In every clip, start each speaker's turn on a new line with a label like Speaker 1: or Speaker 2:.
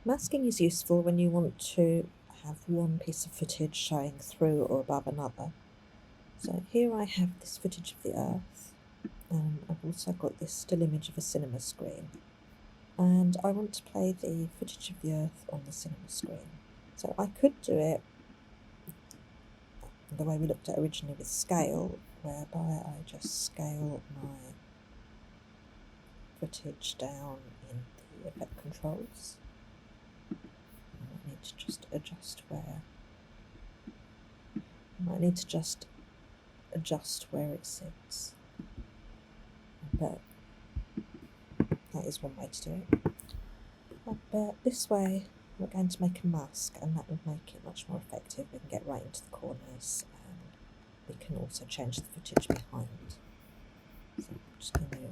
Speaker 1: Masking is useful when you want to have one piece of footage showing through or above another. So here I have this footage of the Earth, and I've also got this still image of a cinema screen. And I want to play the footage of the Earth on the cinema screen. So I could do it the way we looked at originally with scale, whereby I just scale my footage down in the effect controls. I might need to just adjust where it sits. But that is one way to do it. But this way we're going to make a mask, and that would make it much more effective. We can get right into the corners, and we can also change the footage behind. So I'm just going to go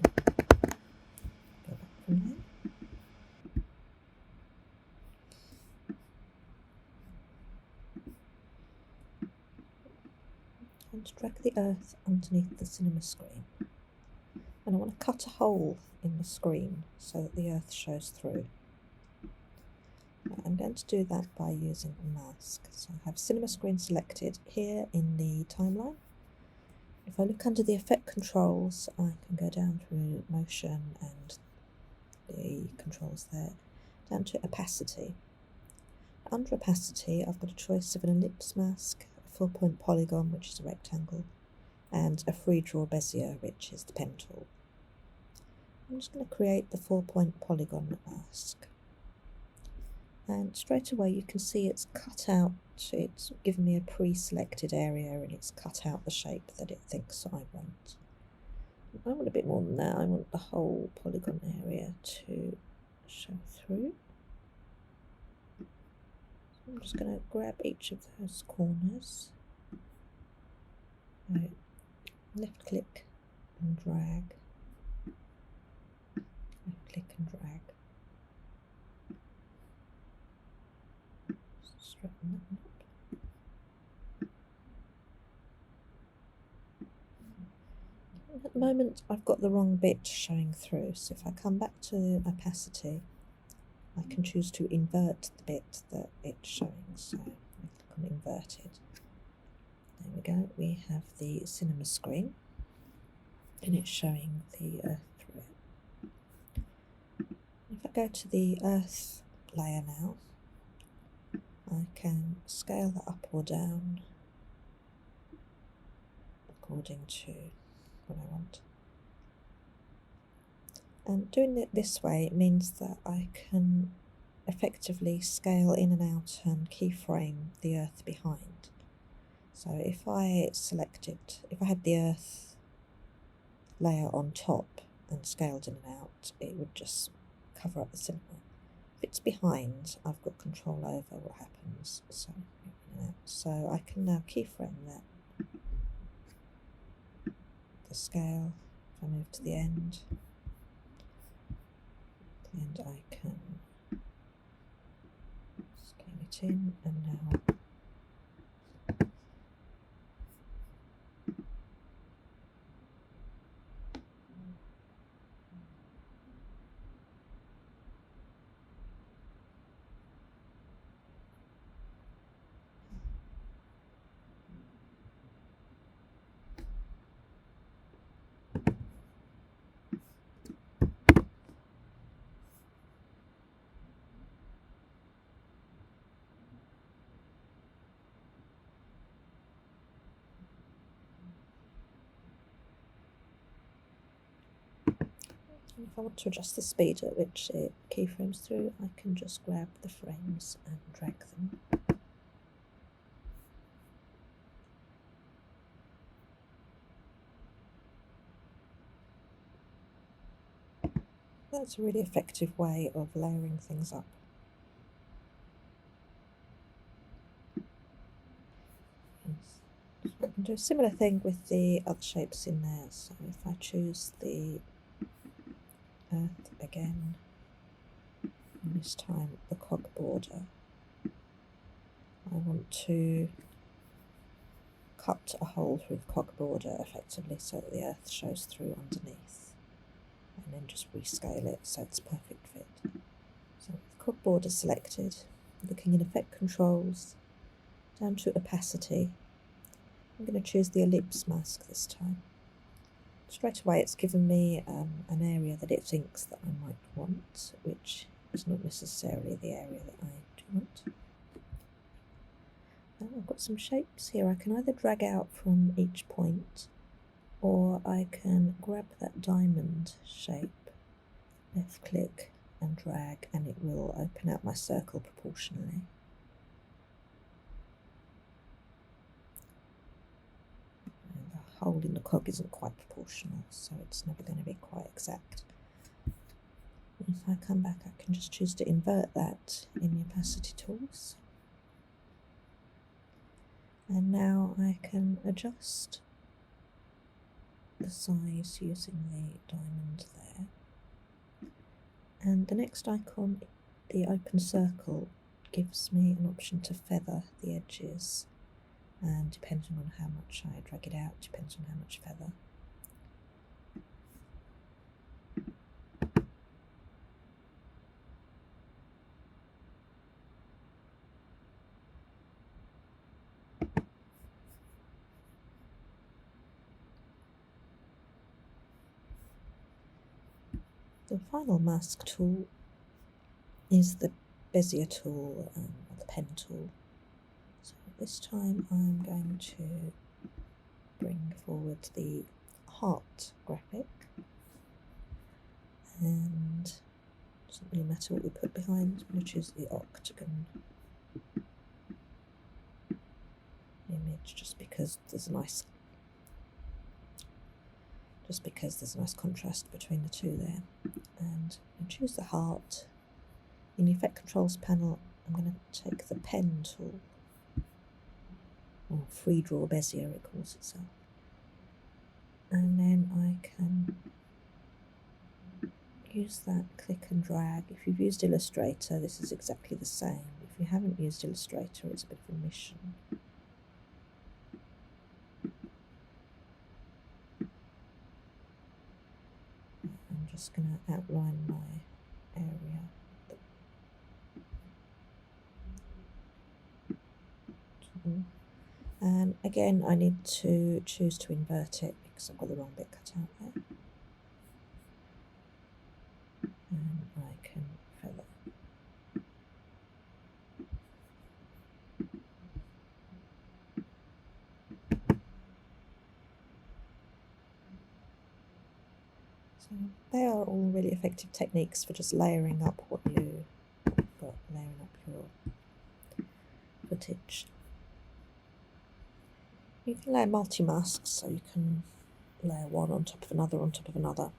Speaker 1: back from there. And drag the Earth underneath the cinema screen. And I want to cut a hole in the screen so that the Earth shows through. I'm going to do that by using a mask. So I have cinema screen selected here in the timeline. If I look under the effect controls, I can go down through motion and the controls there, down to opacity. Under opacity, I've got a choice of an ellipse mask, a 4-point polygon, which is a rectangle, and a free draw Bezier, which is the pen tool. I'm just going to create the 4-point polygon mask. And straight away you can see it's cut out, it's given me a pre-selected area, and it's cut out the shape that it thinks I want. I want a bit more than that. I want the whole polygon area to show through. So I'm just going to grab each of those corners, right, left click and drag, left click and drag. Straighten that one up. At the moment I've got the wrong bit showing through, so if I come back to opacity, I can choose to invert the bit that it's showing. So I click on inverted. There we go, we have the cinema screen and it's showing the Earth through it. If I go to the Earth layer now, I can scale that up or down according to what I want. And doing it this way means that I can effectively scale in and out and keyframe the Earth behind. So if I had the Earth layer on top and scaled in and out, it would just cover up the cinema. If it's behind, I've got control over what happens. So I can now keyframe that. The scale, if I move to the end, I can scale it in, and now if I want to adjust the speed at which it keyframes through, I can just grab the frames and drag them. That's a really effective way of layering things up. So I can do a similar thing with the other shapes in there. So if I choose the Earth again, and this time the cog border, I want to cut a hole through the cog border effectively so that the Earth shows through underneath, and then just rescale it so it's a perfect fit. So with cog border selected, looking in effect controls, down to opacity. I'm going to choose the ellipse mask this time. Straight away it's given me an area that it thinks that I might want, which is not necessarily the area that I do want. I've got some shapes here. I can either drag out from each point, or I can grab that diamond shape, left click and drag, and it will open out my circle proportionally. And the hole in the cog isn't quite proportional, so it's never going to be quite exact. If I come back, I can just choose to invert that in the opacity tools. And now I can adjust the size using the diamond there. And the next icon, the open circle, gives me an option to feather the edges, and depending on how much I drag it out, depends on how much feather. The final mask tool is the Bezier tool, or the pen tool. So this time I'm going to bring forward the heart graphic, and it doesn't really matter what we put behind. I'm going to choose the octagon image just because there's a nice contrast between the two there. And I choose the heart. In the effect controls panel, I'm going to take the pen tool, or free draw Bezier it calls itself, and then I can use that click and drag. If you've used Illustrator, this is exactly the same. If you haven't used Illustrator, it's a bit of a mission. I'm just going to outline my area. And again, I need to choose to invert it because I've got the wrong bit cut out there. And I can feather. So they are all really effective techniques for just layering up what you've got, layering up your footage. You can layer multi-masks, so you can layer one on top of another on top of another.